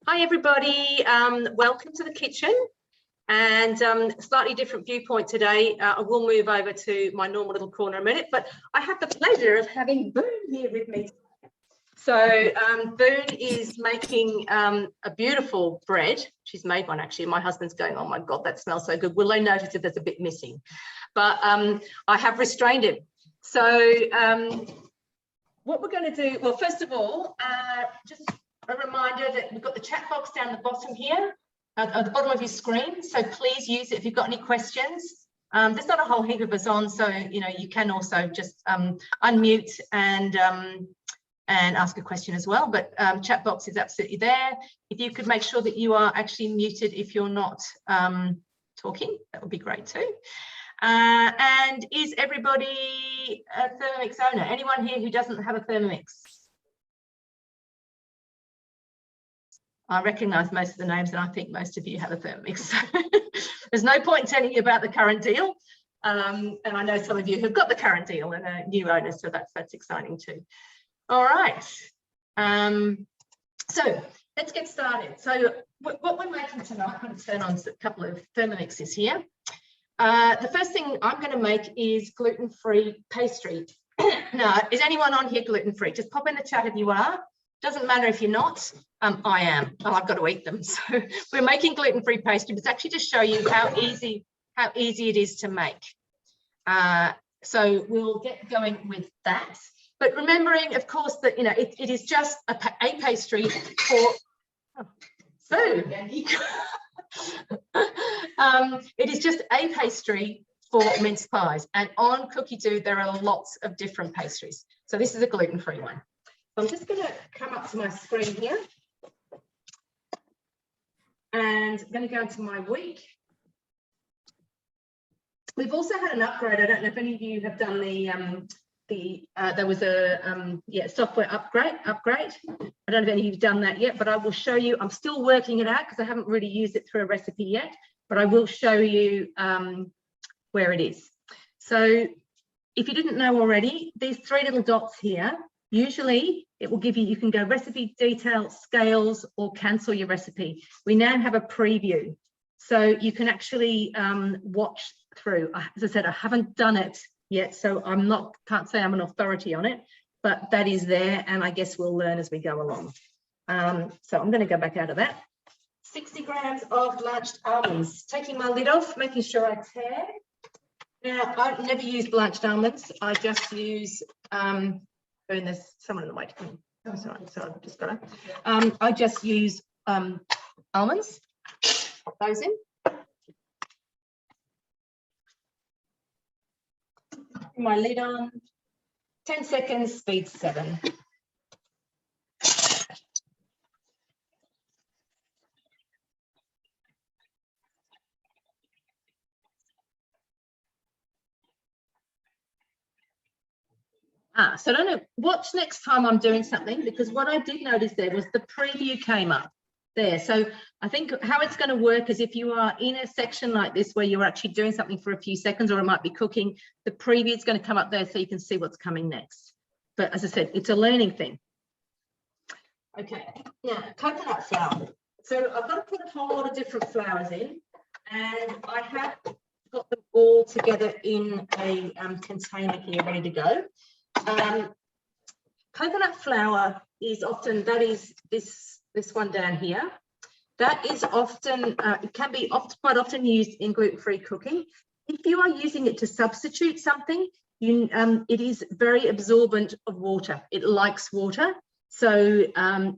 Hi everybody, welcome to the kitchen, and slightly different viewpoint today. I will move over to my normal little corner in a minute, but I have the pleasure of having Boone here with me. So Boone is making a beautiful bread. She's made one actually. My husband's going, oh my God, that smells so good. Will they notice if there's a bit missing? But I have restrained him. So what we're going to do, well, first of all, just a reminder that we've got the chat box down the bottom here, at the bottom of your screen. So please use it if you've got any questions. There's not a whole heap of us on, so you can also just unmute and ask a question as well. But chat box is absolutely there. If you could make sure that you are actually muted if you're not talking, that would be great too. And is everybody a Thermomix owner? Anyone here who doesn't have a Thermomix? I recognise most of the names, and I think most of you have a Thermomix. So there's no point in telling you about the current deal. And I know some of you have got the current deal and are new owners, so that's exciting too. All right. So let's get started. So what we're making tonight, I'm going to turn on a couple of Thermomixes here. The first thing I'm going to make is gluten-free pastry. Now, is anyone on here gluten-free? Just pop in the chat if you are. Doesn't matter if you're not. I am. Oh, I've got to eat them. So we're making gluten-free pastry. It's actually to show you how easy it is to make. So we'll get going with that. But remembering, of course, that it is just a pastry for food. It is just a pastry for mince pies, and on Cookie Do there are lots of different pastries. So this is a gluten-free one. I'm just going to come up to my screen here, and I'm going to go into my week. We've also had an upgrade. I don't know if any of you have done there was a software upgrade. I don't know if any of you have done that yet, but I will show you. I'm still working it out because I haven't really used it through a recipe yet, but I will show you where it is. So if you didn't know already, these three little dots here, usually it will give you, you can go recipe detail, scales, or cancel your recipe. We now have a preview, so you can actually watch through. As I said, I haven't done it yet, so can't say I'm an authority on it, but that is there, and I guess we'll learn as we go along. So I'm going to go back out of that. 60 grams of blanched almonds. Taking my lid off, making sure I tear. Now, I never use blanched almonds. I just use, there's someone in the way to come. Oh, sorry, I've just got to. I just use almonds. Pop those in. My lid on. 10 seconds, speed 7. So I don't know, watch next time I'm doing something, because what I did notice there was the preview came up there. So I think how it's going to work is if you are in a section like this where you're actually doing something for a few seconds, or it might be cooking, the preview is going to come up there so you can see what's coming next. But as I said, it's a learning thing. Okay, now coconut flour. So I've got to put a whole lot of different flours in, and I have got them all together in a container here ready to go. Coconut flour is often, that is this one down here. That is often, it can be quite often used in gluten-free cooking. If you are using it to substitute something, it is very absorbent of water. It likes water. So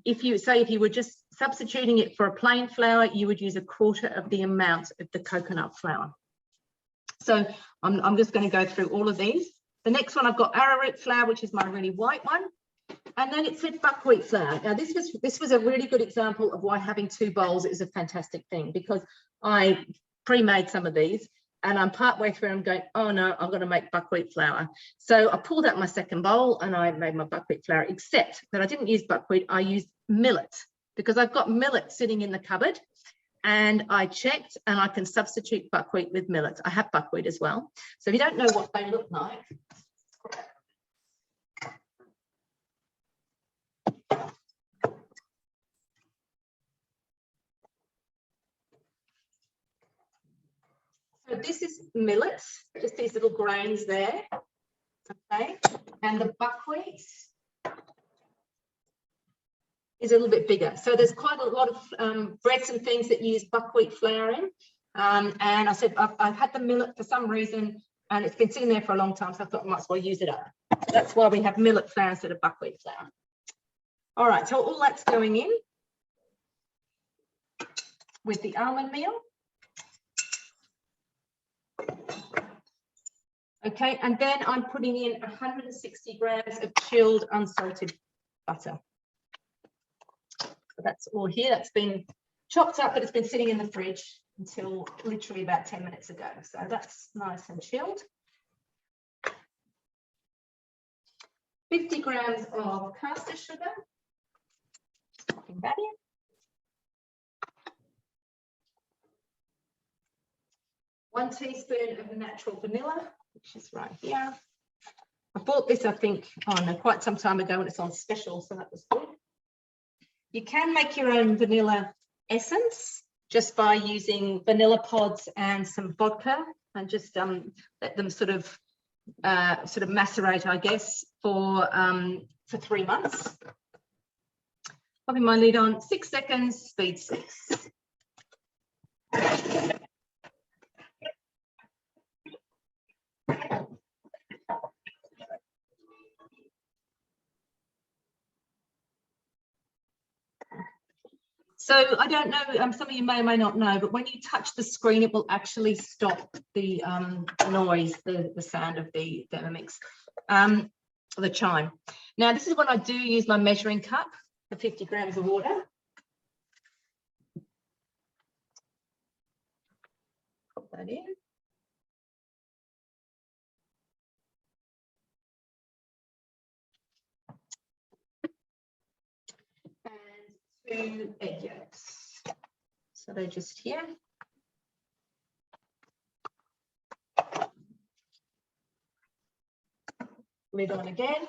if you were just substituting it for a plain flour, you would use 1/4 of the amount of the coconut flour. So I'm just going to go through all of these. The next one, I've got arrowroot flour, which is my really white one. And then it said buckwheat flour. Now, this was a really good example of why having 2 bowls is a fantastic thing, because I pre-made some of these, and I'm partway through and I'm going, oh no, I'm going to make buckwheat flour. So I pulled out my second bowl and I made my buckwheat flour, except that I didn't use buckwheat, I used millet, because I've got millet sitting in the cupboard. And I checked, and I can substitute buckwheat with millet. I have buckwheat as well. So if you don't know what they look like, So this is millet, just these little grains there, okay? And the buckwheat is a little bit bigger. So there's quite a lot of breads and things that use buckwheat flour in. And I said, I've had the millet for some reason, and it's been sitting there for a long time, so I thought I might as well use it up. So that's why we have millet flour instead of buckwheat flour. All right, so all that's going in with the almond meal. Okay, and then I'm putting in 160 grams of chilled unsalted butter. So that's all here. That's been chopped up, but it's been sitting in the fridge until literally about 10 minutes ago. So that's nice and chilled. 50 grams of caster sugar. Popping that in. One teaspoon of natural vanilla, which is right here. I bought this, I think, quite some time ago, and it's on special, so that was good. You can make your own vanilla essence just by using vanilla pods and some vodka, and just let them sort of macerate, I guess, for 3 months. Popping my lid on, 6 seconds, speed 6. So I don't know, some of you may or may not know, but when you touch the screen, it will actually stop the noise, the sound of the Thermomix, the chime. Now, this is when I do use my measuring cup for 50 grams of water. Pop that in. And 2 egg yolks. So they're just here. Lid on again.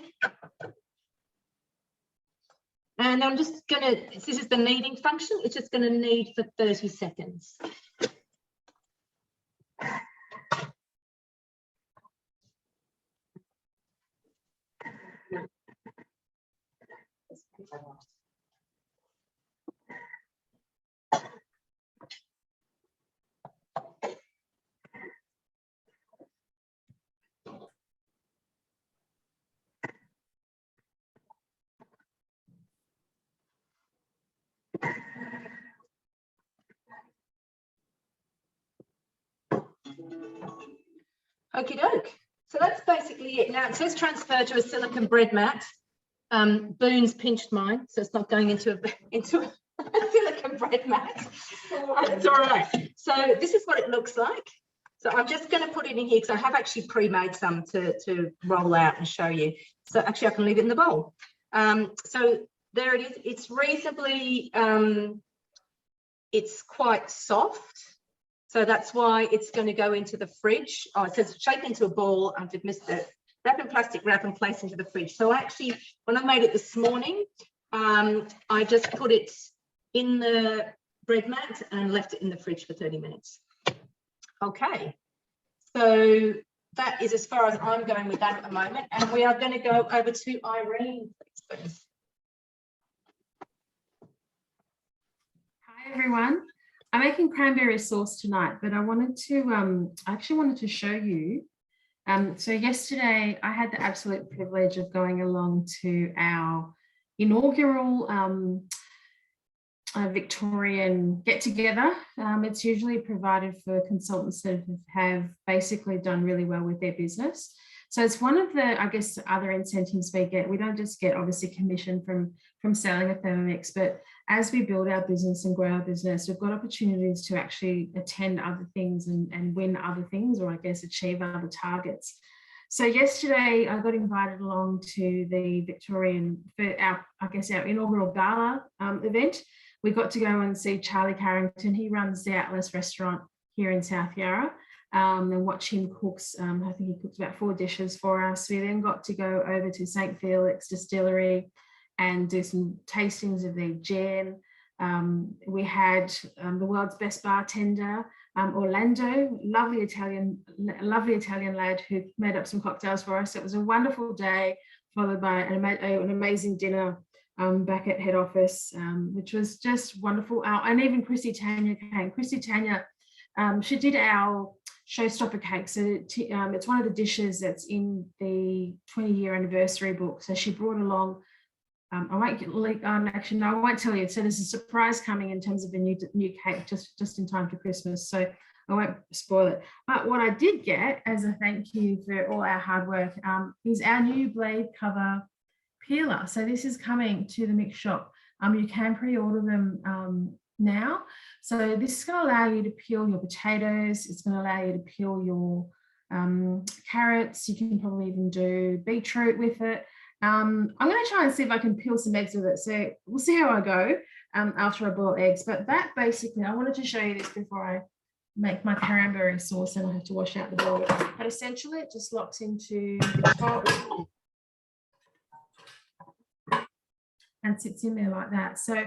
And I'm just gonna, this is the kneading function, it's just gonna knead for 30 seconds. Okie doke. So that's basically it. Now it says transfer to a silicone bread mat. Boone's pinched mine, so it's not going into a silicone bread mat. It's all right. So this is what it looks like. So I'm just going to put it in here because I have actually pre-made some to roll out and show you. So actually I can leave it in the bowl. So there it is. It's reasonably, it's quite soft. So that's why it's going to go into the fridge. Oh, it says shape into a ball. I've missed it. Wrap in plastic wrap and place into the fridge. So actually, when I made it this morning, I just put it in the bread mat and left it in the fridge for 30 minutes. Okay, so that is as far as I'm going with that at the moment. And we are going to go over to Irene, please. Hi, everyone. I'm making cranberry sauce tonight, but I wanted to, I actually wanted to show you. So yesterday I had the absolute privilege of going along to our inaugural Victorian get-together. It's usually provided for consultants that have basically done really well with their business. So it's one of the, I guess, other incentives we get. We don't just get obviously commission from selling a Thermomix, but as we build our business and grow our business, we've got opportunities to actually attend other things and win other things, or I guess achieve other targets. So yesterday I got invited along to the Victorian, our inaugural gala event. We got to go and see Charlie Carrington. He runs the Atlas restaurant here in South Yarra. And watch him cooks. I think he cooked about 4 dishes for us. We then got to go over to St. Felix Distillery and do some tastings of their gin. We had the world's best bartender Orlando, lovely Italian lad who made up some cocktails for us. It was a wonderful day, followed by an amazing dinner back at head office, which was just wonderful. And even Chrissy Tanya came. Chrissy Tanya, she did our showstopper cake. So it's one of the dishes that's in the 20-year anniversary book. So she brought along, I won't tell you. So there's a surprise coming in terms of a new cake just in time for Christmas. So I won't spoil it. But what I did get as a thank you for all our hard work is our new blade cover peeler. So this is coming to the mix shop. You can pre-order them now. So this is going to allow you to peel your potatoes. It's going to allow you to peel your carrots. You can probably even do beetroot with it. I'm going to try and see if I can peel some eggs with it. So we'll see how I go after I boil eggs. But that basically, I wanted to show you this before I make my cranberry sauce and I have to wash out the bowl. But essentially it just locks into the top and sits in there like that. So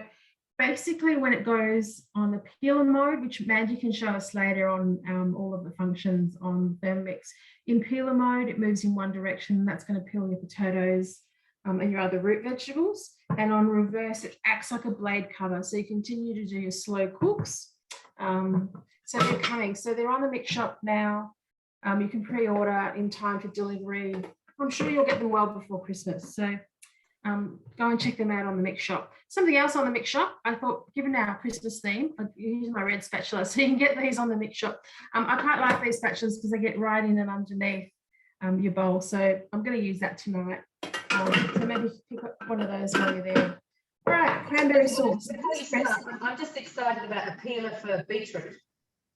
basically when it goes on the peeler mode, which Mandy can show us later on all of the functions on Thermomix, in peeler mode, it moves in one direction. That's going to peel your potatoes and your other root vegetables. And on reverse, it acts like a blade cover. So you continue to do your slow cooks. So they're coming. So they're on the mix shop now. You can pre-order in time for delivery. I'm sure you'll get them well before Christmas. So go and check them out on the mix shop. Something else on the mix shop, I thought, given our Christmas theme, I'd use my red spatula, so you can get these on the mix shop. I quite like these spatulas because they get right in and underneath your bowl, so I'm going to use that tonight. So maybe pick up one of those while you're there. All right, cranberry sauce. I'm just excited about the peeler for beetroot.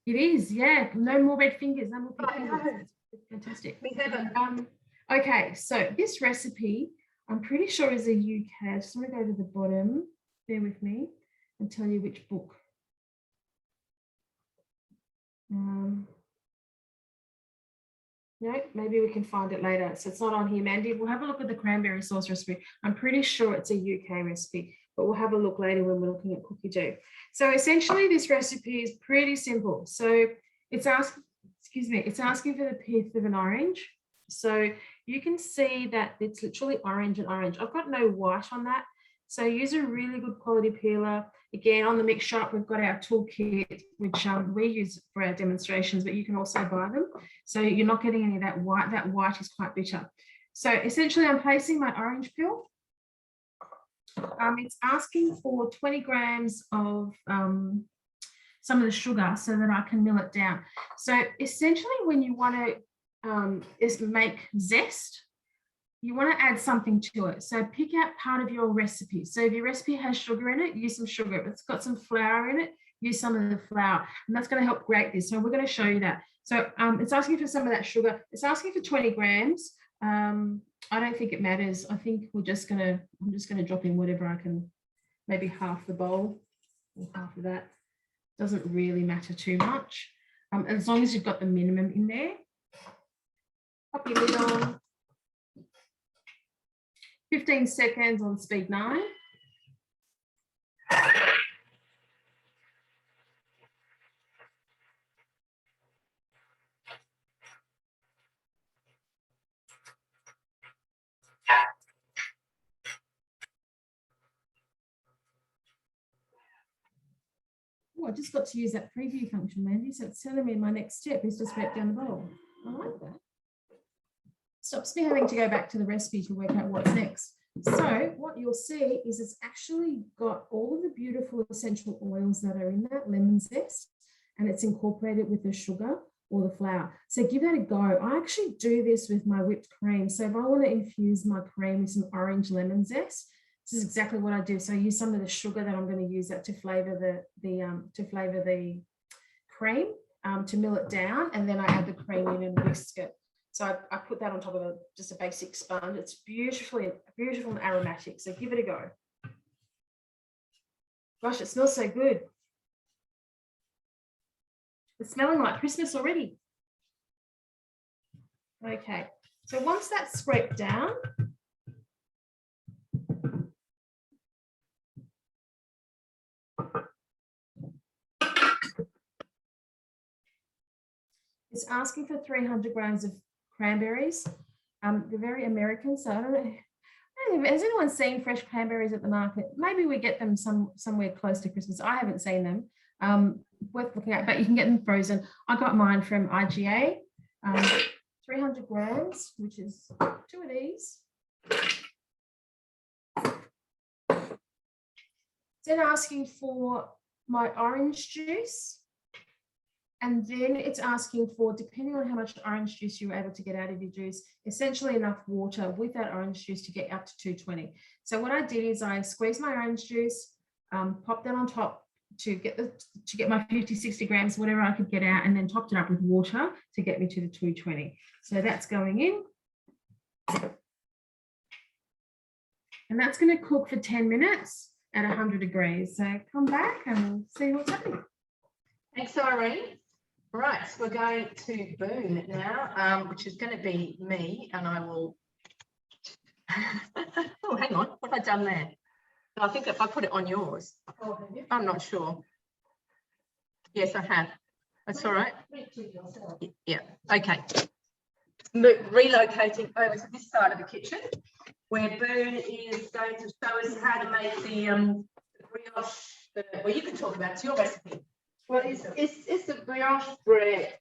It is, yeah. No more red fingers. No more fingers. Fantastic. We have okay, so this recipe, I'm pretty sure is a UK. I just want to go to the bottom, bear with me, and tell you which book. No, maybe we can find it later. So it's not on here, Mandy. We'll have a look at the cranberry sauce recipe. I'm pretty sure it's a UK recipe, but we'll have a look later when we're looking at cookie dough. So essentially this recipe is pretty simple. So it's asking for the pith of an orange. So you can see that it's literally orange and orange. I've got no white on that. So use a really good quality peeler. Again, on the mix shop, we've got our toolkit, which we use for our demonstrations, but you can also buy them. So you're not getting any of that white. That white is quite bitter. So essentially, I'm placing my orange peel. It's asking for 20 grams of some of the sugar so that I can mill it down. So essentially, when you want to make zest, you want to add something to it. So pick out part of your recipe. So if your recipe has sugar in it, use some sugar. If it's got some flour in it, use some of the flour. And that's going to help grate this. So we're going to show you that. So it's asking for some of that sugar. It's asking for 20 grams. I don't think it matters. I think I'm just going to drop in whatever I can, maybe half the bowl or half of that. Doesn't really matter too much. As long as you've got the minimum in there. Pop your lid on. 15 seconds on speed 9. Oh, I just got to use that preview function, Mandy. So it's telling me my next step is just wrap down the bowl. I like that. Stops me having to go back to the recipe to work out what's next. So what you'll see is it's actually got all of the beautiful essential oils that are in that lemon zest, and it's incorporated with the sugar or the flour. So give that a go. I actually do this with my whipped cream. So if I want to infuse my cream with some orange lemon zest, this is exactly what I do. So I use some of the sugar that I'm going to use that to flavor the cream, to mill it down, and then I add the cream in and whisk it. So I put that on top of just a basic sponge. It's beautiful and aromatic. So give it a go. Gosh, it smells so good. It's smelling like Christmas already. Okay, so once that's scraped down, It's asking for 300 grams of cranberries. They're very American, so I don't know. Has anyone seen fresh cranberries at the market? Maybe we get them somewhere close to Christmas. I haven't seen them. Worth looking at, but you can get them frozen. I got mine from IGA, 300 grams, which is 2 of these. Then asking for my orange juice. And then it's asking for, depending on how much orange juice you're able to get out of your juice, essentially enough water with that orange juice to get up to 220. So what I did is I squeezed my orange juice, popped that on top to get my 50, 60 grams, whatever I could get out, and then topped it up with water to get me to the 220. So that's going in. And that's going to cook for 10 minutes at 100 degrees. So come back and see what's happening. Thanks, Irene. Right, so we're going to Boone now, which is going to be me, and I will. Oh, hang on, what have I done there? I think if I put it on yours, I'm not sure. Yes, I have. That's all right. Yeah, okay. Relocating over to this side of the kitchen, where Boone is going to show us how to make the brioche. Well, you can talk about it. It's your recipe. Well, it's the brioche bread,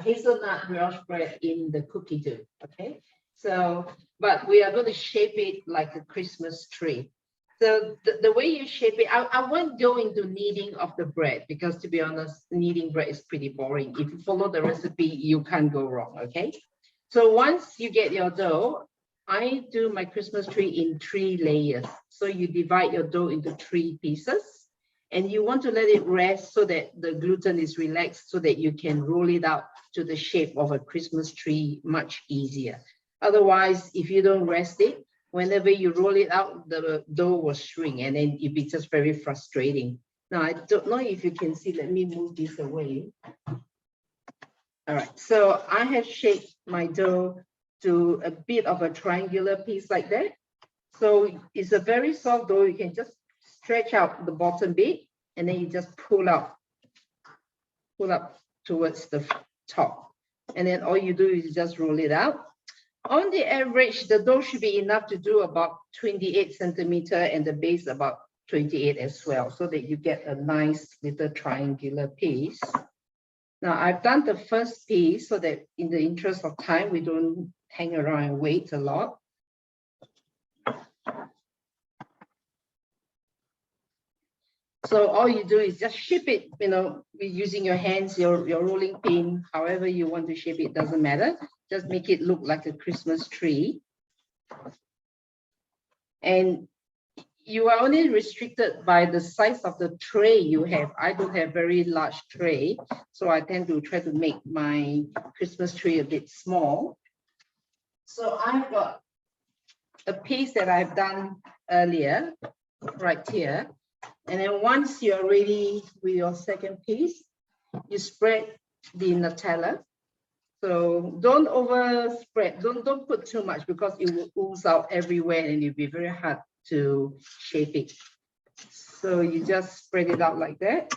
hazelnut brioche bread in the cookie dough. Okay, so but we are going to shape it like a Christmas tree. So the way you shape it, I won't go into kneading of the bread because, to be honest, kneading bread is pretty boring. If you follow the recipe, you can't go wrong. Okay, so once you get your dough, I do my Christmas tree in 3 layers. So you divide your dough into 3 pieces. And you want to let it rest so that the gluten is relaxed so that you can roll it out to the shape of a Christmas tree much easier. Otherwise, if you don't rest it, whenever you roll it out, the dough will shrink and then it'll be just very frustrating. Now, I don't know if you can see, let me move this away. All right, so I have shaped my dough to a bit of a triangular piece like that. So it's a very soft dough. You can just stretch out the bottom bit and then you just pull up towards the top. And then all you do is just roll it out. On the average, the dough should be enough to do about 28 centimeter and the base about 28 as well, so that you get a nice little triangular piece. Now I've done the first piece so that in the interest of time, we don't hang around and wait a lot. So all you do is just shape it, using your hands, your rolling pin, however you want to shape it, doesn't matter. Just make it look like a Christmas tree. And you are only restricted by the size of the tray you have. I don't have very large tray, so I tend to try to make my Christmas tree a bit small. So I've got a piece that I've done earlier, right here. And then once you're ready with your second piece, you spread the Nutella. So don't overspread, don't put too much because it will ooze out everywhere and it'll be very hard to shape it. So you just spread it out like that.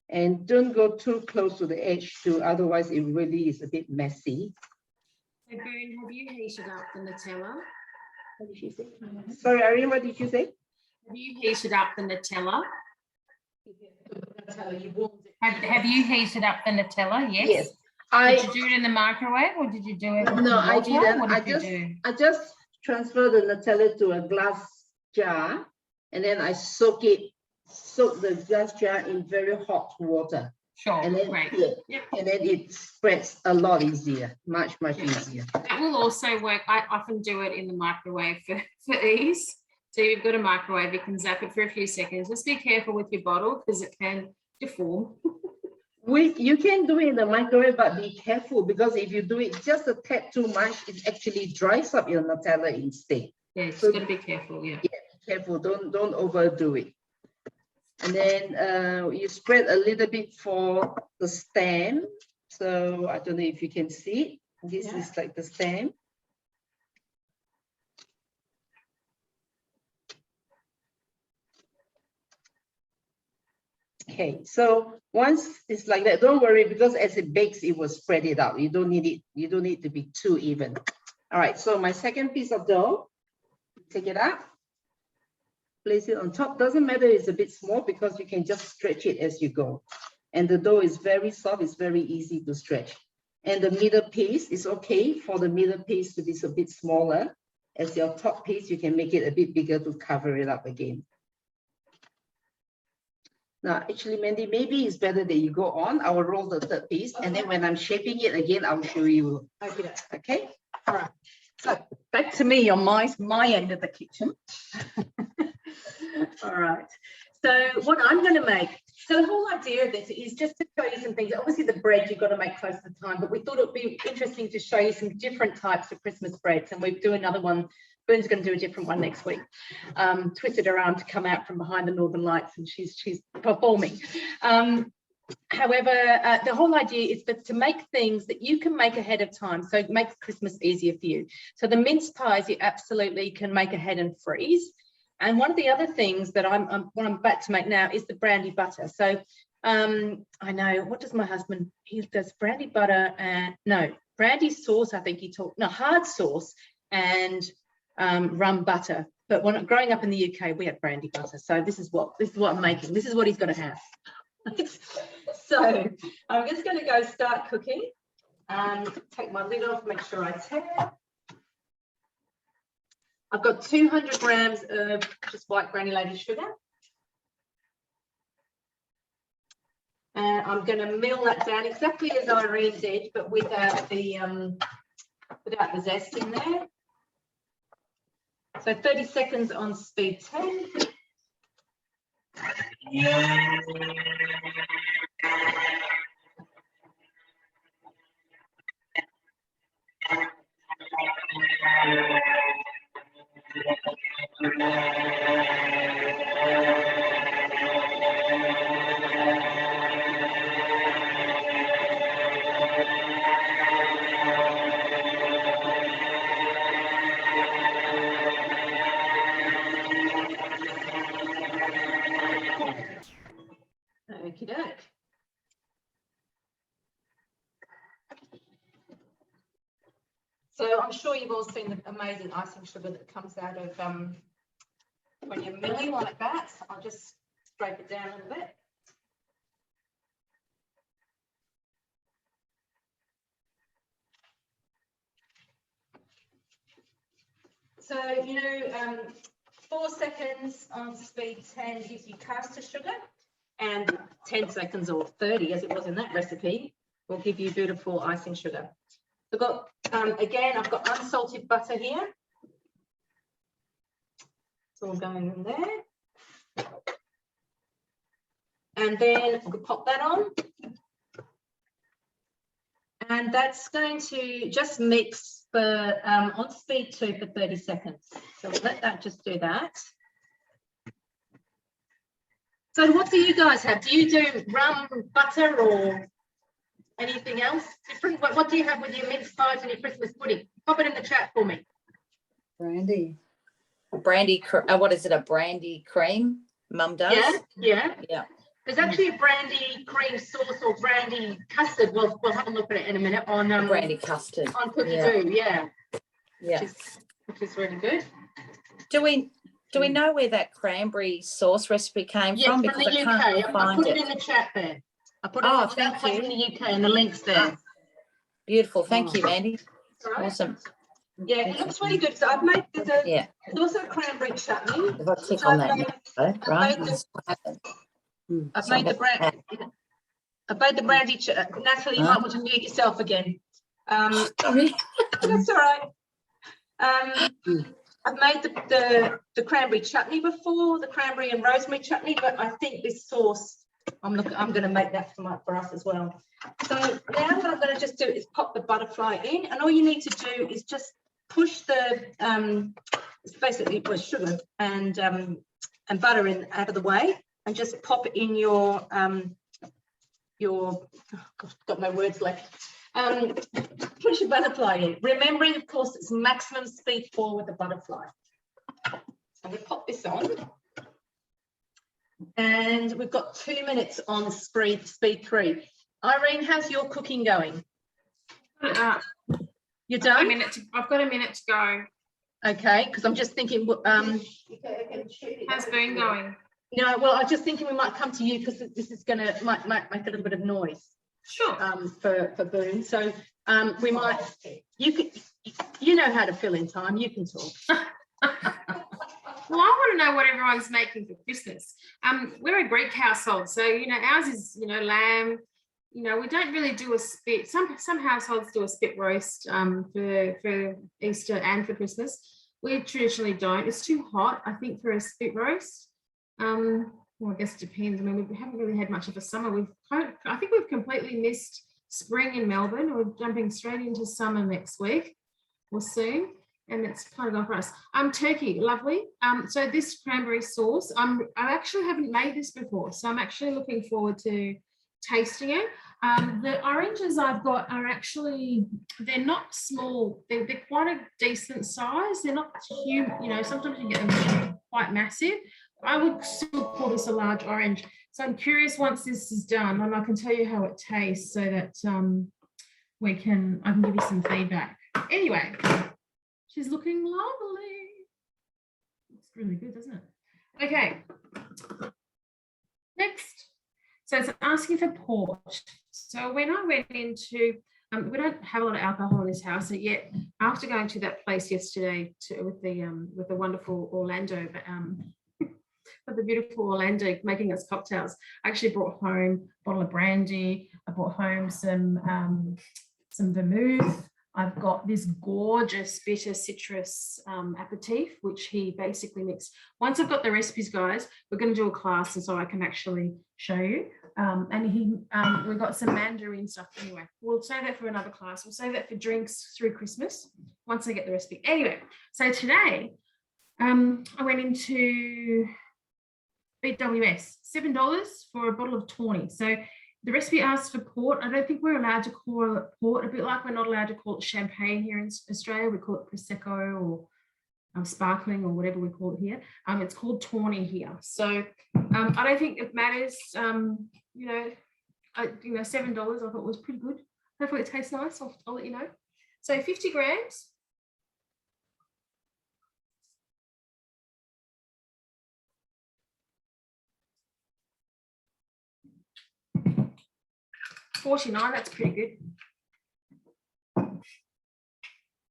And don't go too close to the edge too, otherwise it really is a bit messy. So Boone, have you heated up the Nutella? What did she say? Sorry, Irene, what did you say? Have you heated up the Nutella? Have you heated up the Nutella? Yes. Yes. Did you do it in the microwave or did you do it? No, I didn't. I just transfer the Nutella to a glass jar and then I soak the glass jar in very hot water. Sure. And then, great. Yep. And then it spreads a lot easier, much easier. That will also work. I often do it in the microwave for ease. So you've got a microwave, you can zap it for a few seconds. Just be careful with your bottle because it can deform. You can do it in the microwave, but be careful because if you do it just a tad too much, it actually dries up your Nutella instead. Yeah, so, got to be careful. Yeah. Yeah, careful. Don't overdo it. And then you spread a little bit for the stem. So I don't know if you can see it. This is like the stem. Okay, so once it's like that, don't worry, because as it bakes, it will spread it out. You don't need it, you don't need to be too even. All right, so my second piece of dough, take it out, place it on top. Doesn't matter, it's a bit small because you can just stretch it as you go. And the dough is very soft, it's very easy to stretch. And the middle piece is okay for the middle piece to be a bit smaller. As your top piece, you can make it a bit bigger to cover it up again. Now, actually, Mandy, maybe it's better that you go on. I will roll the third piece, and then when I'm shaping it again, I'll show you. Okay. Okay? All right. So back to me on my end of the kitchen. All right. So what I'm going to make, so the whole idea of this is just to show you some things. Obviously, the bread you've got to make close to the time, but we thought it would be interesting to show you some different types of Christmas breads, and we'll do another one. Bern's going to do a different one next week. Twisted her arm to come out from behind the Northern Lights, and she's performing. However, the whole idea is to make things that you can make ahead of time, so it makes Christmas easier for you. So the mince pies you absolutely can make ahead and freeze. And one of the other things that what I'm about to make now is the brandy butter. So I know, what does my husband, he does brandy butter and brandy sauce, I think hard sauce and rum butter. But when growing up in the UK, we had brandy butter. So this is what I'm making. This is what he's going to have. So I'm just going to go start cooking. Take my lid off, make sure I tear. I've got 200 grams of just white granulated sugar. And I'm going to mill that down exactly as Irene did, but without the zest in there. So 30 seconds on speed 10. Okey-doke. So I'm sure you've all seen the amazing icing sugar that comes out of when you're milling like that. I'll just scrape it down a little bit. So, 4 seconds on speed 10 gives you caster sugar, and 10 seconds or 30, as it was in that recipe, will give you beautiful icing sugar. I've got, again, I've got unsalted butter here. It's all going in there. And then I'll pop that on. And that's going to just mix for on speed 2 for 30 seconds. So we'll let that just do that. So what do you guys have? Do you do rum, butter, or anything else different? What do you have with your mince pies and your Christmas pudding? Pop it in the chat for me. Brandy, what is it? A brandy cream? Mum does. Yeah. Yeah. There's actually a brandy cream sauce or brandy custard. We'll have a look at it in a minute on Brandy custard. On Cookie Yeah. Doo, yeah. Yeah. Which is really good. Do we know where that cranberry sauce recipe came Yes, from? Because the UK. I put it in the chat there. I put it in the chat in the UK and the link's there. Beautiful. Thank you, Mandy. Right. Awesome. Yeah, it looks really good. So I've made there's also a cranberry chutney. If I click on that, right? I've made the brandy chutney. Natalie, you might want to mute yourself again. Sorry. That's all right. I've made the cranberry chutney before, the cranberry and rosemary chutney, but I think this sauce, I'm going to make that for us as well. So now what I'm going to just do is pop the butterfly in, and all you need to do is just push the it's basically sugar and butter in out of the way, and just pop it in your got no words left. Push your butterfly in. Remembering, of course, it's maximum speed 4 with the butterfly. So I'm going to pop this on. And we've got 2 minutes on speed 3. Irene, how's your cooking going? You're I've done? got a minute to go. Okay, because I'm just thinking, How's Boone going? no, well, I was just thinking we might come to you because this is gonna might make a little bit of noise. Sure. For Boone. So we might, you know how to fill in time, you can talk. Well, I want to know what everyone's making for Christmas. We're a Greek household, so ours is lamb. We don't really do a spit. Some households do a spit roast for Easter and for Christmas. We traditionally don't. It's too hot, I think, for a spit roast. Well, I guess it depends. I mean, we haven't really had much of a summer. I think we've completely missed spring in Melbourne. We're jumping straight into summer next week or soon. And it's kind of gone for us. Turkey, lovely. So this cranberry sauce, I actually haven't made this before, so I'm actually looking forward to tasting it. The oranges I've got are actually, they're not small. They're quite a decent size. They're not huge. Sometimes you get them quite massive. I would still call this a large orange. So I'm curious once this is done, and I can tell you how it tastes so that I can give you some feedback. Anyway. She's looking lovely. Looks really good, doesn't it? Okay. Next. So it's asking for port. So when I went into, we don't have a lot of alcohol in this house yet. After going to that place yesterday with the wonderful Orlando, with the beautiful Orlando making us cocktails, I actually brought home a bottle of brandy. I brought home some vermouth. I've got this gorgeous bitter citrus aperitif, which he basically mixed. Once I've got the recipes, guys, we're going to do a class, and so I can actually show you. We got some mandarin stuff anyway. We'll save that for another class. We'll save that for drinks through Christmas once I get the recipe. Anyway, so today I went into BWS, $7 for a bottle of tawny. So the recipe asks for port. I don't think we're allowed to call it port, a bit like we're not allowed to call it champagne here in Australia. We call it Prosecco or sparkling or whatever we call it here. It's called tawny here. So I don't think it matters. $7 I thought was pretty good. Hopefully it tastes nice. I'll let you know. So 50 grams. $49, that's pretty good.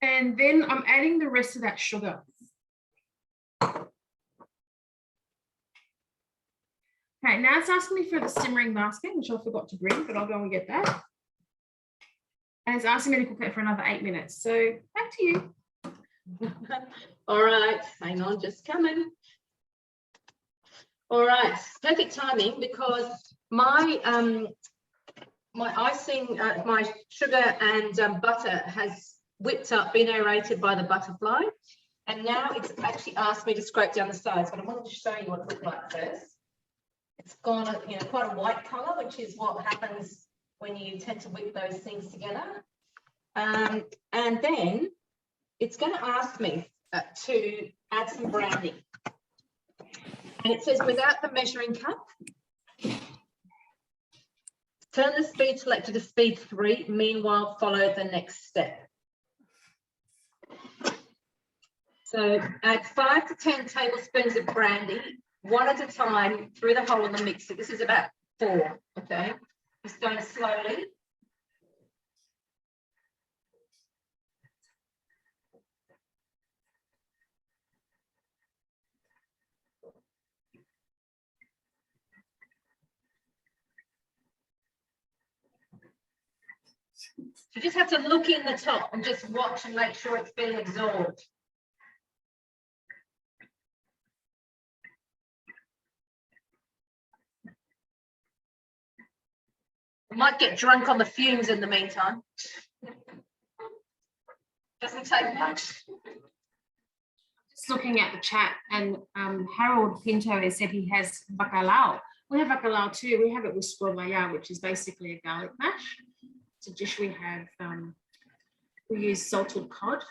And then I'm adding the rest of that sugar. Okay, now it's asking me for the simmering basket, which I forgot to bring, but I'll go and get that. And it's asking me to cook it for another 8 minutes. So back to you. All right, hang on, just coming. All right, perfect timing because my icing, my sugar and butter has whipped up, been aerated by the butterfly, and now it's actually asked me to scrape down the sides, but I wanted to show you what it looked like first. It's gone, quite a white color, which is what happens when you tend to whip those things together. And then it's going to ask me to add some brandy. And it says without the measuring cup, turn the speed selector to speed 3. Meanwhile, follow the next step. So add 5 to 10 tablespoons of brandy, one at a time through the hole in the mixer. This is about 4, okay? Just going slowly. You just have to look in the top and just watch and make sure it's being absorbed. I might get drunk on the fumes in the meantime. Doesn't take much. Just looking at the chat, and Harold Pinto has said he has bacalhau. We have bacalhau too. We have it with squabaya, which is basically a garlic mash. It's a dish we have. We use salted cod.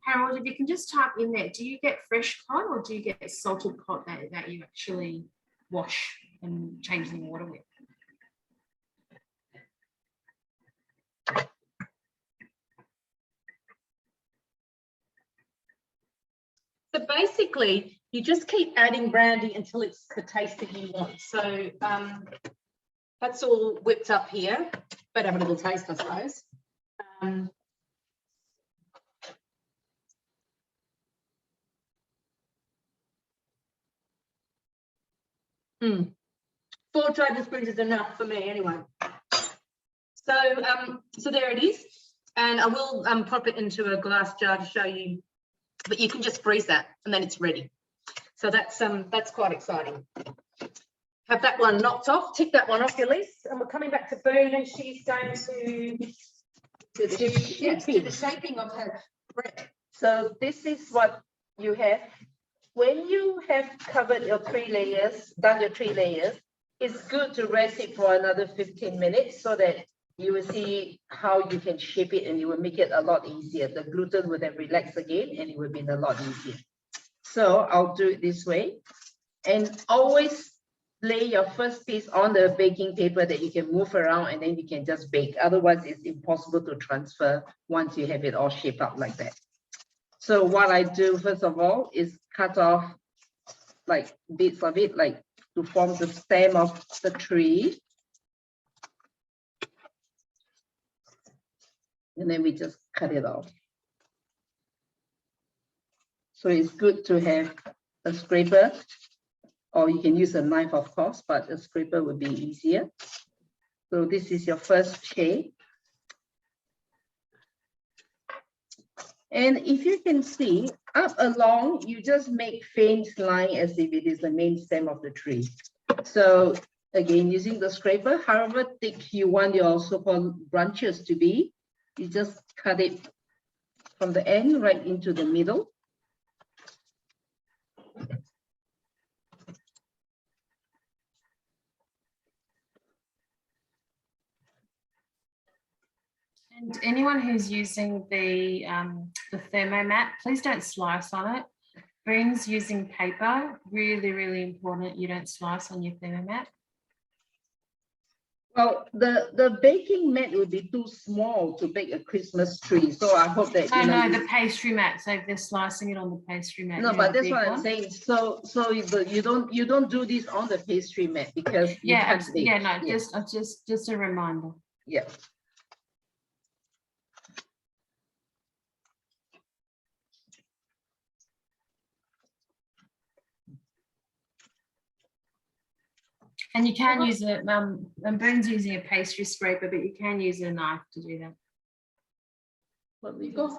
Harold, if you can just type in there, do you get fresh cod or do you get salted cod that you actually wash and change the water with. So basically, you just keep adding brandy until it's the taste that you want. So that's all whipped up here. Better have a little taste, I suppose. Mm. 4 tablespoons is enough for me anyway. So there it is, and I will pop it into a glass jar to show you, but you can just freeze that and then it's ready. So that's quite exciting. Have that one knocked off, tick that one off your list, and we're coming back to Boone, and she's going to do the shaping of her bread. So this is what you have. When you have covered your 3 layers, done your 3 layers, it's good to rest it for another 15 minutes so that you will see how you can shape it, and you will make it a lot easier. The gluten will then relax again and it will be a lot easier. So I'll do it this way. And always lay your first piece on the baking paper that you can move around, and then you can just bake. Otherwise, it's impossible to transfer once you have it all shaped up like that. So what I do first of all is cut off like bits of it, like to form the stem of the tree. And then we just cut it off. So it's good to have a scraper, or you can use a knife, of course, but a scraper would be easier. So this is your first shape. And if you can see, up along, you just make faint line as if it is the main stem of the tree. So again, using the scraper, however thick you want your so-called branches to be, you just cut it from the end right into the middle. And anyone who's using the thermomat, please don't slice on it. Bryn's using paper, really, really important. You don't slice on your thermomat. Well, the baking mat would be too small to bake a Christmas tree. So I hope that no, the pastry mat. So if they're slicing it on the pastry mat. No, but that's what I'm saying. So you don't do this on the pastry mat because you can't bake. Yeah, no, just a reminder. Yeah. And you can use it, and Bryn's using a pastry scraper, but you can use a knife to do that. What we go.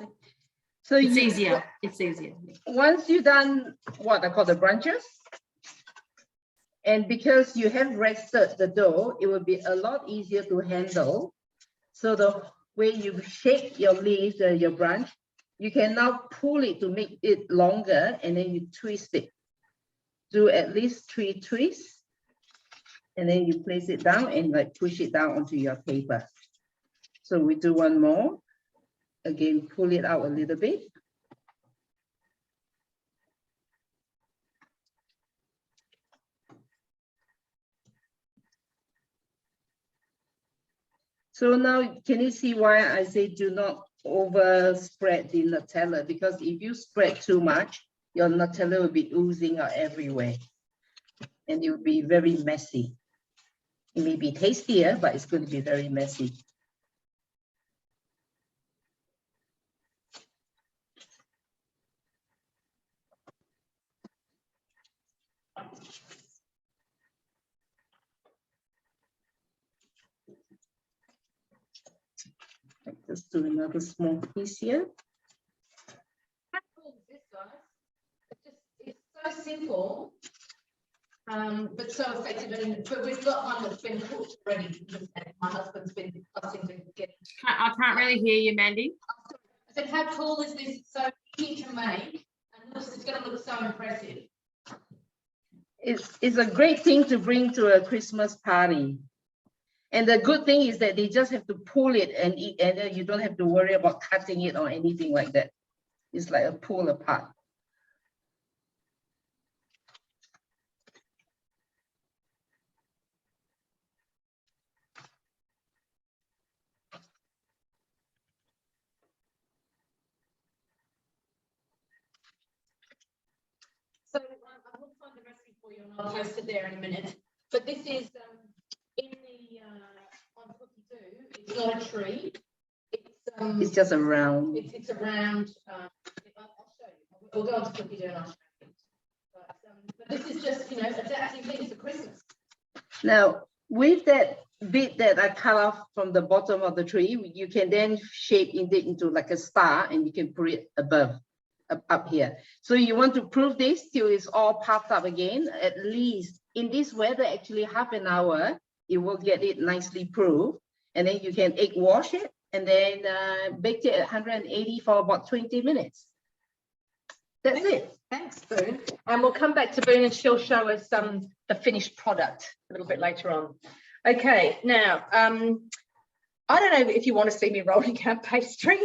So it's easier. It's easier. Once you've done what I call the branches, and because you have rested the dough, it will be a lot easier to handle. So the way you shape your leaves, your branch, you can now pull it to make it longer, and then you twist it. Do at least 3 twists. And then you place it down and like push it down onto your paper. So we do one more. Again, pull it out a little bit. So now, can you see why I say do not overspread the Nutella? Because if you spread too much, your Nutella will be oozing out everywhere. And it will be very messy. It may be tastier, but it's going to be very messy. Let's do another small piece here. How cool is this, guys? It's so simple. But so effective, but we've got one that's been cooked already. My husband's been discussing to get. I can't really hear you, Mandy. I said, how cool is this? It's so easy to make, and it's going to look so impressive. It's a great thing to bring to a Christmas party. And the good thing is that they just have to pull it and eat, and then you don't have to worry about cutting it or anything like that. It's like a pull apart. the recipe for you and I'll post it there in a minute. But this is in the on cookie dough. It's not a tree. It's just a round. It's a round. I'll show you. We'll go on to cookie dough and I'll show you. But this is just, you know, adapting things for Christmas. Now, with that bit that I cut off from the bottom of the tree, you can then shape it into like a star, and you can put it above, up here. So you want to prove this till it's all puffed up again. At least in this weather, actually half an hour, it will get it nicely proof. And then you can egg wash it and then bake it at 180 for about 20 minutes. That's it. Thanks, Boone. And we'll come back to Boone and she'll show us the finished product a little bit later on. Okay, now, I don't know if you want to see me rolling out pastry.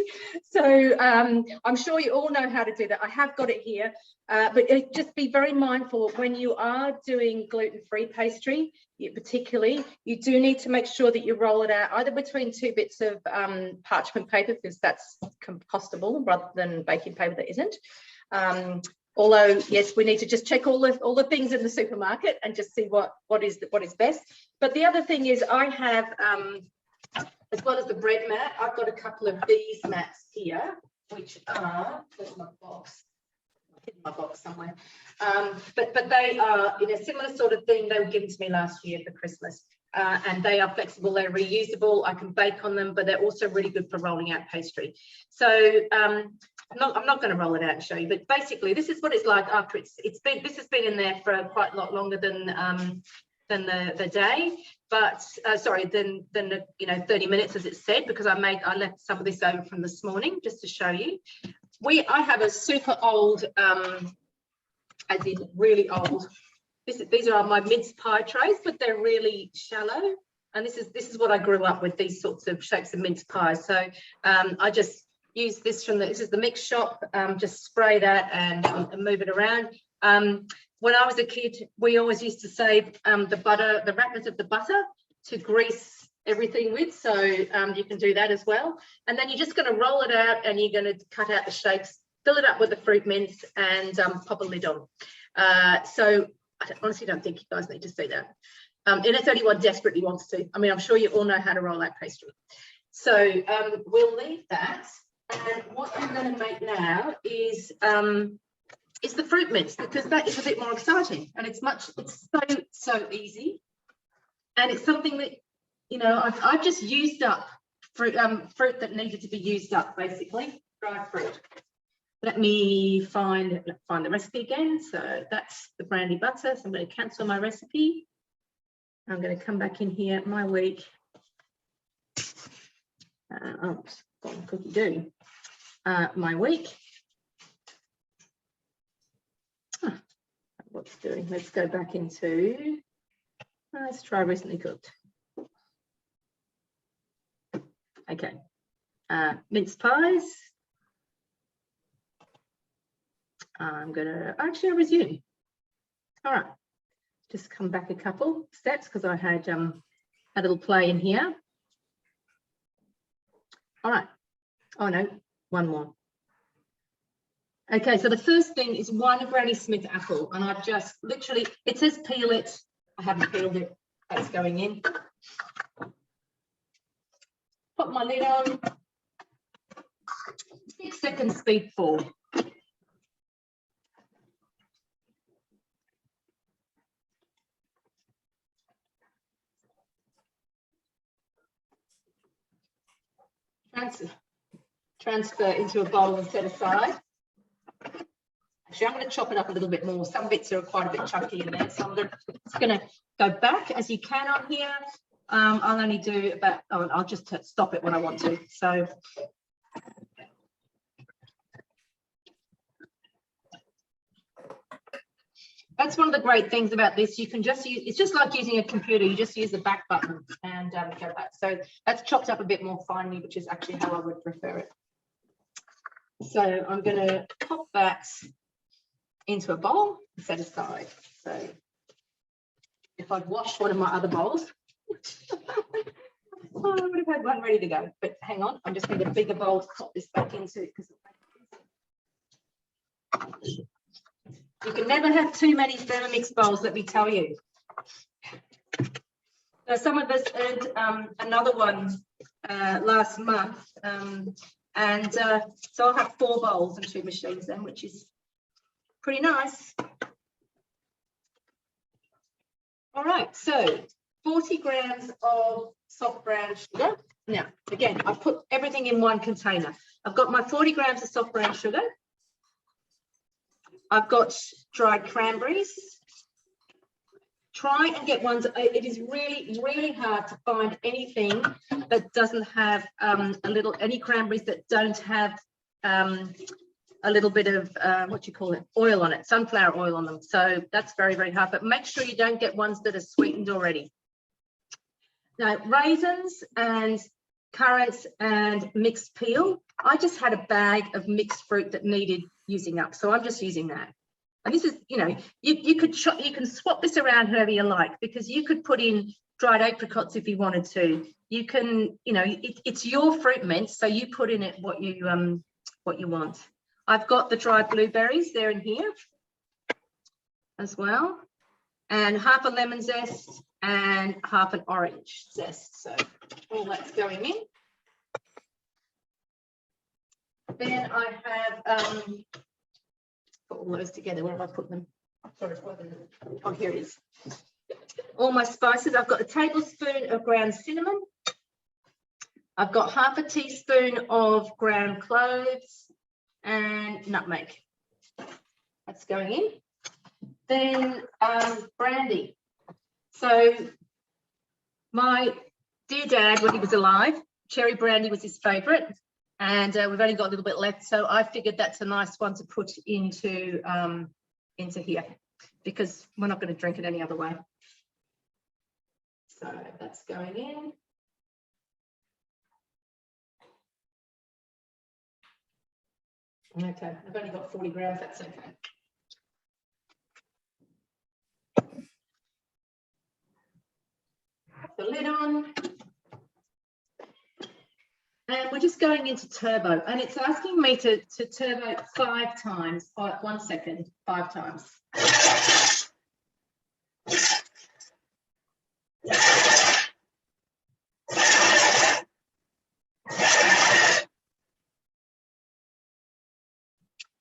So I'm sure you all know how to do that. I have got it here, but just be very mindful when you are doing gluten-free pastry, particularly, you do need to make sure that you roll it out either between 2 bits of parchment paper, because that's compostable rather than baking paper that isn't. Although, yes, we need to just check all the things in the supermarket and just see what is best. But the other thing is I have, as well as the bread mat, I've got a couple of these mats here, which are, there's my box, I've hidden my box somewhere. But they are in a similar sort of thing. They were given to me last year for Christmas. And they are flexible, they're reusable, I can bake on them, but they're also really good for rolling out pastry. So I'm not going to roll it out and show you, but basically this is what it's like after this has been in there for quite a lot longer than the day, but sorry, than the 30 minutes as it said, because I left some of this over from this morning just to show you. I have a super old, as in really old. These are my mince pie trays, but they're really shallow, and this is what I grew up with, these sorts of shapes of mince pies. So I just use this this is the mix shop, just spray that and move it around. When I was a kid, we always used to save the wrappers of the butter to grease everything with, so you can do that as well. And then you're just going to roll it out and you're going to cut out the shapes, fill it up with the fruit mince and pop a lid on. So I honestly don't think you guys need to see that. And it's only one desperately wants to. I mean, I'm sure you all know how to roll out pastry. So we'll leave that. And what I'm going to make now is the fruit mince, because that is a bit more exciting, and it's so easy, and it's something that I've just used up fruit that needed to be used up, basically dried fruit. Let me find the recipe again. So that's the brandy butter. So I'm going to cancel my recipe. I'm going to come back in here, my week. Cookie dough. My week. What's doing? Let's go back into. Let's try recently cooked. Okay. Mince pies. I'm going to actually resume. All right. Just come back a couple steps because I had a little play in here. All right. Oh no, one more. Okay, so the first thing is one Granny Smith apple, and I've just literally, it says peel it. I haven't peeled it. That's going in. Put my lid on. 6 seconds speed forward. Transfer into a bowl and set aside. Actually, I'm going to chop it up a little bit more. Some bits are quite a bit chunky in there, so I'm just going to go back as you can on here. I'll only do about, I'll just stop it when I want to. So that's one of the great things about this. You can just use, it's just like using a computer. You just use the back button and go back. So that's chopped up a bit more finely, which is actually how I would prefer it. So I'm going to pop that into a bowl and set aside. So if I'd washed one of my other bowls, I would have had one ready to go. But hang on, I'm just going to get a bigger bowl to pop this back into because You can never have too many Thermomix bowls, let me tell you. So some of us earned another one last month. So I'll have 4 bowls and 2 machines then, which is pretty nice. All right, so 40 grams of soft brown sugar. Now, again, I've put everything in one container. I've got my 40 grams of soft brown sugar. I've got dried cranberries. Try and get ones. It is really, really hard to find anything that doesn't have any cranberries that don't have a little bit of what you call it, oil on it, sunflower oil on them. So that's very, very hard. But make sure you don't get ones that are sweetened already. Now, raisins and currants and mixed peel. I just had a bag of mixed fruit that needed using up, so I'm just using that. And this is, you know, you can swap this around however you like, because you could put in dried apricots if you wanted to. You can, you know, it's your fruit mince, so you put in it what you want. I've got the dried blueberries, they're in here as well, and half a lemon zest and half an orange zest. So all that's going in. Then I have put all those together. Where have I put them? Sorry, oh, here it is. All my spices. I've got a tablespoon of ground cinnamon. I've got half a teaspoon of ground cloves and nutmeg. That's going in. Then brandy. So my dear dad, when he was alive, cherry brandy was his favourite, and we've only got a little bit left. So I figured that's a nice one to put into here, because we're not going to drink it any other way. So that's going in. Okay, I've only got 40 grams, that's okay. Put the lid on. And we're just going into turbo, and it's asking me to turbo 5 times. 1 second, 5 times.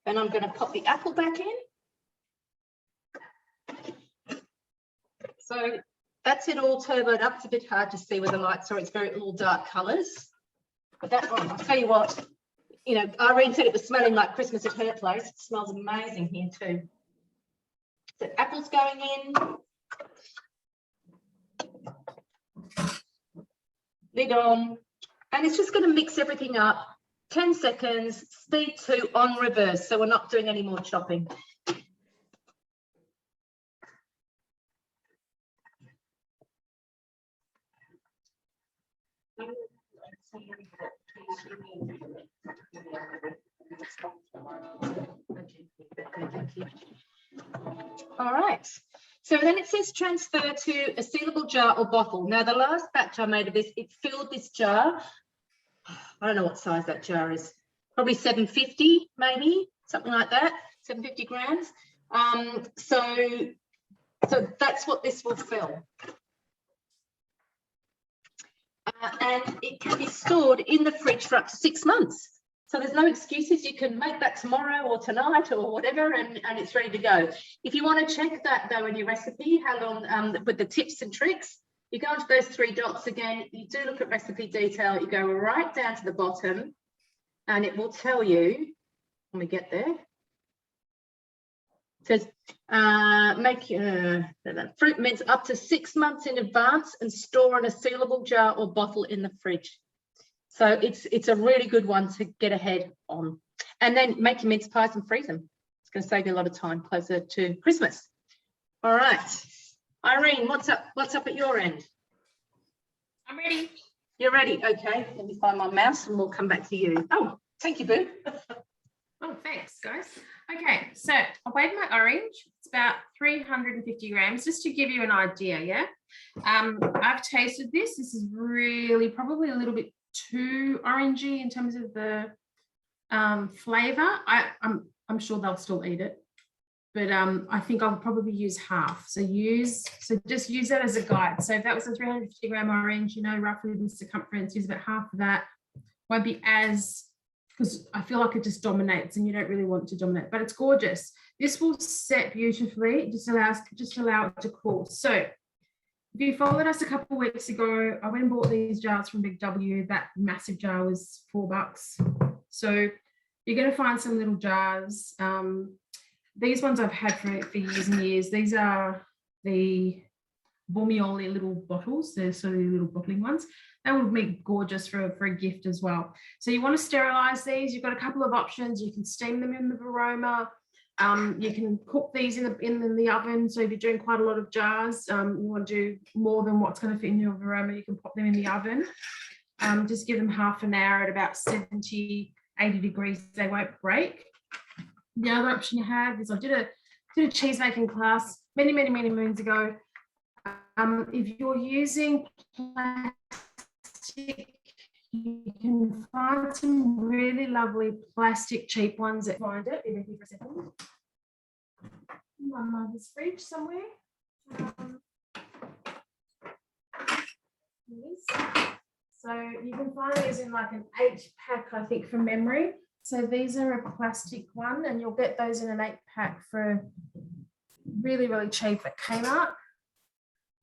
And I'm going to pop the apple back in. So that's it all turboed up. It's a bit hard to see with the lights, or it's very all dark colours. But that one, I'll tell you what, you know, Irene said it was smelling like Christmas at her place. It smells amazing here too. So apple's going in. Lid on. And it's just going to mix everything up. 10 seconds, speed 2 on reverse, so we're not doing any more chopping. All right, so then it says transfer to a sealable jar or bottle. Now, the last batch I made of this, it filled this jar. I don't know what size that jar is, probably 750, maybe, something like that, 750 grams. So that's what this will fill. And it can be stored in the fridge for up to 6 months. So there's no excuses. You can make that tomorrow or tonight or whatever, and it's ready to go. If you want to check that, though, in your recipe, how long, with the tips and tricks, you go into those 3 dots again, you do look at recipe detail, you go right down to the bottom, and it will tell you, when we get there, it says, make fruit mince up to 6 months in advance and store in a sealable jar or bottle in the fridge. So it's a really good one to get ahead on. And then make your mince pies and freeze them. It's going to save you a lot of time closer to Christmas. All right. Irene, what's up at your end? I'm ready. You're ready? Okay, let me find my mouse and we'll come back to you. Oh, thank you, Boo. Oh, thanks, guys. Okay, so I weighed my orange. It's about 350 grams, just to give you an idea, yeah? I've tasted this. This is really probably a little bit too orangey in terms of the flavour. I'm sure they'll still eat it. but I think I'll probably use half. So just use that as a guide. So if that was a 350 gram orange, you know, roughly the circumference, use about half of that. Won't be as, because I feel like it just dominates and you don't really want to dominate, but it's gorgeous. This will set beautifully, just allow it to cool. So if you followed us a couple of weeks ago, I went and bought these jars from Big W. That massive jar was $4. So you're going to find some little jars. These ones I've had for years and years. These are the Bormioli little bottles. They're sort of little bottling ones. That would make gorgeous for a gift as well. So you want to sterilize these. You've got a couple of options. You can steam them in the Varoma. You can cook these in the oven. So if you're doing quite a lot of jars, you want to do more than what's going to fit in your Varoma, you can pop them in the oven. Just give them half an hour at about 70, 80 degrees. They won't break. The other option you have is I did a cheese making class many moons ago. If you're using plastic, you can find some really lovely plastic cheap ones that find it. Be with you for a second. My mother's fridge somewhere. So you can find these in like an 8-pack, I think, from memory. So these are a plastic one, and you'll get those in an 8-pack for really cheap at Kmart.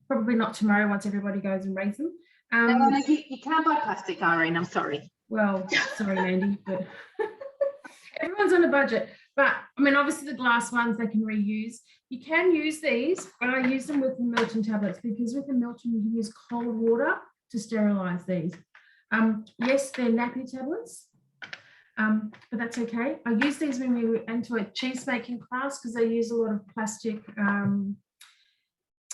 Probably not tomorrow once everybody goes and raise them. No, you can't buy plastic, Irene. I'm sorry. Well, sorry, Mandy, but everyone's on a budget. But I mean, obviously the glass ones they can reuse. You can use these, but I use them with the Milton tablets because with the Milton you can use cold water to sterilize these. Yes, they're nappy tablets, but that's okay. I use these when we went into a cheese making class because they use a lot of plastic.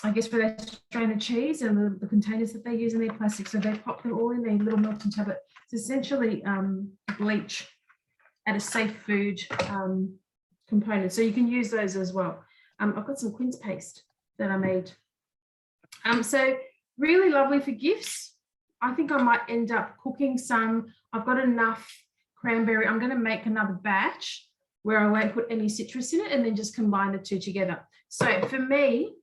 I guess for their strain of cheese and the containers that they use in their plastic. So they pop them all in their little Milton tablet. It's essentially bleach at a safe food component. So you can use those as well. I've got some Quince Paste that I made. So really lovely for gifts. I think I might end up cooking some. I've got enough cranberry. I'm going to make another batch where I won't put any citrus in it and then just combine the two together. So for me,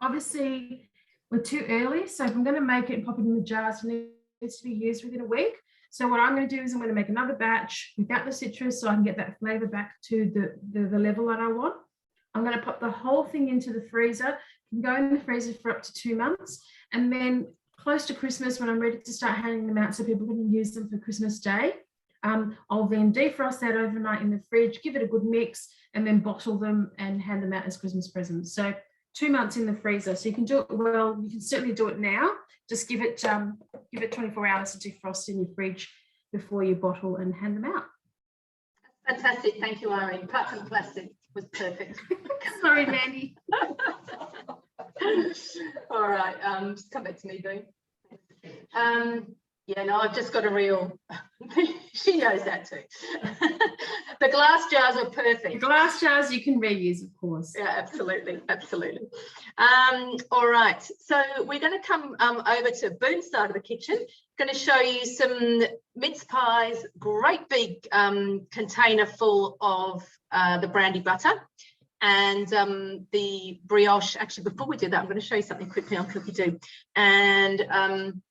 obviously, we're too early. So if I'm going to make it and pop it in the jars, it needs to be used within a week. So what I'm going to do is I'm going to make another batch without the citrus so I can get that flavor back to the level that I want. I'm going to pop the whole thing into the freezer. It can go in the freezer for up to 2 months. And then close to Christmas, when I'm ready to start handing them out so people can use them for Christmas Day, I'll then defrost that overnight in the fridge, give it a good mix, and then bottle them and hand them out as Christmas presents. So 2 months in the freezer. So you can do it well. You can certainly do it now. Just give it 24 hours to defrost in your fridge before you bottle and hand them out. Fantastic. Thank you, Irene. Apart from plastic was perfect. Sorry, Mandy. All right. Just come back to me, Boo. Yeah, no, I've just got a real, she knows that too. The glass jars are perfect. The glass jars you can reuse, of course. Yeah, absolutely, absolutely. All right, so we're going to come over to Boo's side of the kitchen. Going to show you some mince pies, great big container full of the brandy butter and the brioche. Actually, before we do that, I'm going to show you something quickly on Cookie Dough. And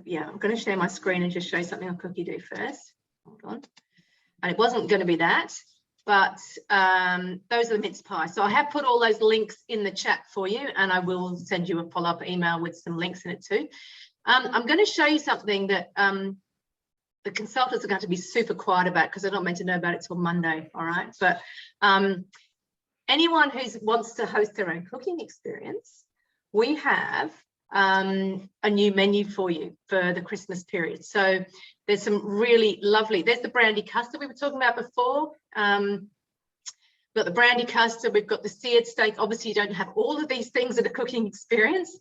yeah, I'm going to share my screen and just show you something on Cookie Dough first. Hold on. And it wasn't going to be that, but those are the mince pies. So I have put all those links in the chat for you, and I will send you a follow-up email with some links in it too. I'm going to show you something that the consultants are going to be super quiet about because they're not meant to know about it till Monday, all right? But anyone who wants to host their own cooking experience, we have a new menu for you for the Christmas period. So there's some really lovely, there's the brandy custard we were talking about before. We've got the brandy custard, we've got the seared steak. Obviously you don't have all of these things in a cooking experience.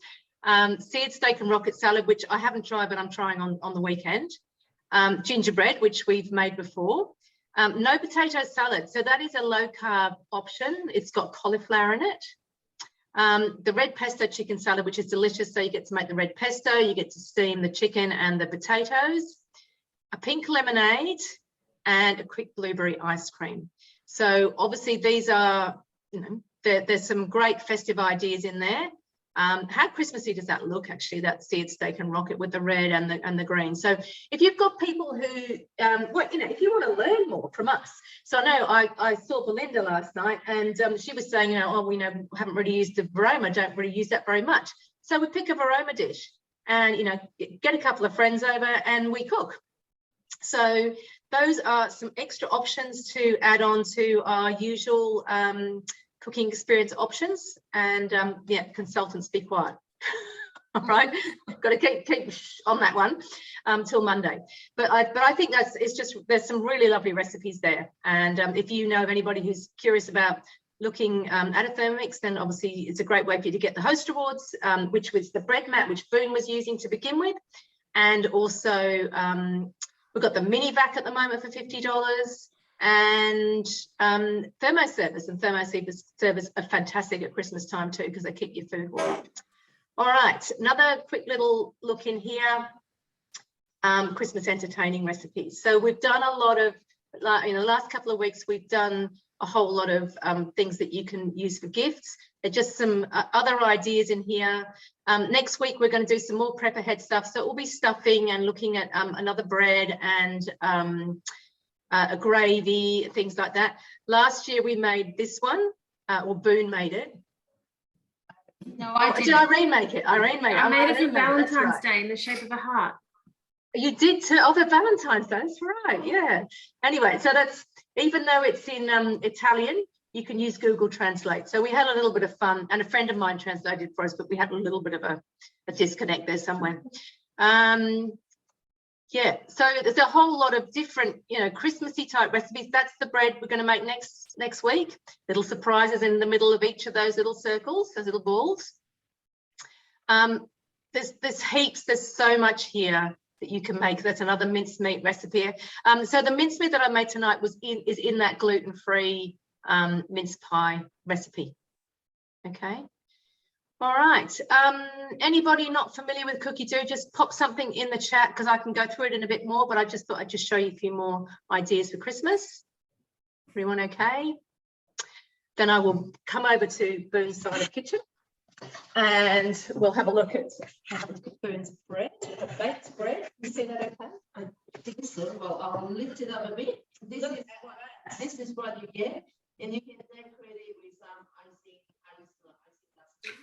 Seared steak and rocket salad, which I haven't tried, but I'm trying on the weekend. Gingerbread, which we've made before. No potato salad, so that is a low carb option. It's got cauliflower in it. The red pesto chicken salad, which is delicious. So you get to make the red pesto, you get to steam the chicken and the potatoes, a pink lemonade, and a quick blueberry ice cream. So obviously these are there's some great festive ideas in there. How Christmassy does that look? Actually, that seared steak and rocket with the red and the green. So if you've got people who, if you want to learn more from us. So I know I saw Belinda last night, and she was saying, we haven't really used the Varoma, don't really use that very much. So we pick a Varoma dish, and get a couple of friends over, and we cook. So those are some extra options to add on to our usual cooking experience options. And consultants, be quiet. All right, got to keep on that one till Monday. But I think there's some really lovely recipes there. And if you know of anybody who's curious about looking at a Thermomix, then obviously it's a great way for you to get the host rewards, which was the bread mat which Boone was using to begin with. And also we've got the mini vac at the moment for $50. And thermoservice and thermoservice are fantastic at Christmas time too, because they keep your food warm. All right, another quick little look in here. Christmas entertaining recipes. So we've done a lot of, in the last couple of weeks, we've done a whole lot of things that you can use for gifts. There's just some other ideas in here. Next week, we're going to do some more prep ahead stuff. So it will be stuffing and looking at another bread and a gravy, things like that. Last year, we made this one, or Boone made it. No, I didn't. Did Irene make it? Irene made it. I made it for Valentine's Day in the shape of a heart. You did too. Oh, the Valentine's Day. That's right. Yeah. Anyway, so that's, even though it's in Italian, you can use Google Translate. So we had a little bit of fun, and a friend of mine translated for us, but we had a little bit of a disconnect there somewhere. Yeah. So there's a whole lot of different, Christmassy type recipes. That's the bread we're going to make next week. Little surprises in the middle of each of those little circles, those little balls. There's heaps. There's so much here that you can make. That's another mincemeat recipe. So the mincemeat that I made tonight is in that gluten-free mince pie recipe. Okay. All right. Anybody not familiar with Cookie Dough, just pop something in the chat, because I can go through it in a bit more, but I just thought I'd just show you a few more ideas for Christmas. Everyone okay? Then I will come over to Boone's side of the kitchen, and we'll have a look at Boone's bread, baked bread. You see that okay? I think so. Well, I'll lift it up a bit. This is what you get, and you can decorate it with some icing.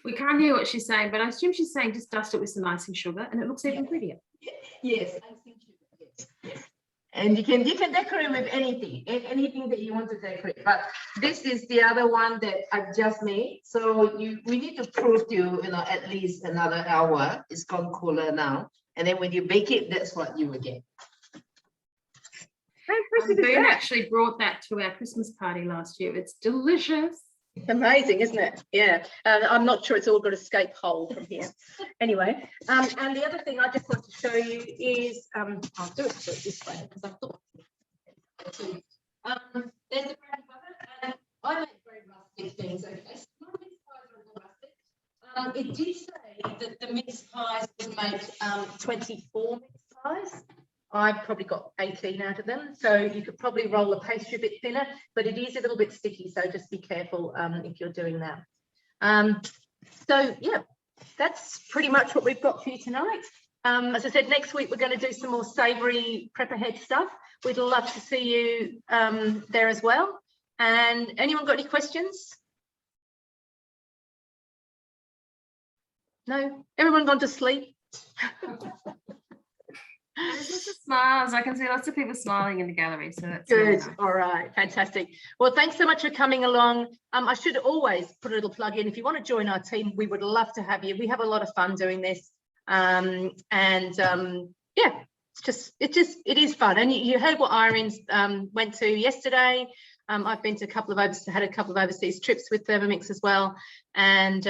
We can't hear what she's saying, but I assume she's saying just dust it with some icing sugar, and it looks even prettier. Yes, icing sugar. Yes. And you can decorate with anything that you want to decorate. But this is the other one that I've just made. So we need to proof to at least another hour. It's gone cooler now, and then when you bake it, that's what you will get. Boone actually brought that to our Christmas party last year. It's delicious. Amazing, isn't it? Yeah. I'm not sure it's all got escape hole from here. Anyway, and the other thing I just want to show you is, I'll do it this way because I thought. There's the Brandy Butter, and I make very rustic things. Okay, so my mince pies are all rustic. It did say that the mince pies would make 24 mince pies. I've probably got 18 out of them, so you could probably roll the pastry a bit thinner, but it is a little bit sticky, so just be careful if you're doing that. So yeah, that's pretty much what we've got for you tonight. As I said, next week we're going to do some more savoury prep ahead stuff. We'd love to see you there as well. And anyone got any questions? No? Everyone gone to sleep? There's lots of smiles. I can see lots of people smiling in the gallery, so that's good. really nice. All right, fantastic. Well, thanks so much for coming along. I should always put a little plug in. If you want to join our team, we would love to have you. We have a lot of fun doing this, yeah, it is fun. And you heard what Irene's went to yesterday. I've been to had a couple of overseas trips with Thermomix as well, and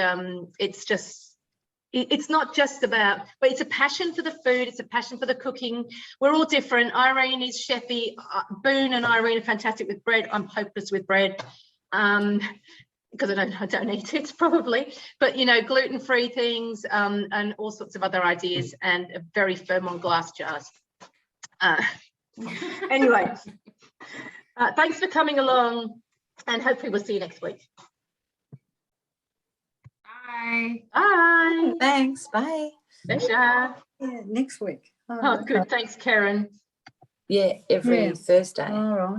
it's not just about, but it's a passion for the food. It's a passion for the cooking. We're all different. Irene is chefy. Boone and Irene are fantastic with bread. I'm hopeless with bread because I don't eat it probably. But gluten-free things and all sorts of other ideas, and very firm on glass jars. Anyway, thanks for coming along, and hopefully we'll see you next week. Bye. Bye. Thanks. Bye. Pleasure. Yeah, next week. Oh, good. Thanks, Karen. Yeah, every Yeah. Thursday. All right.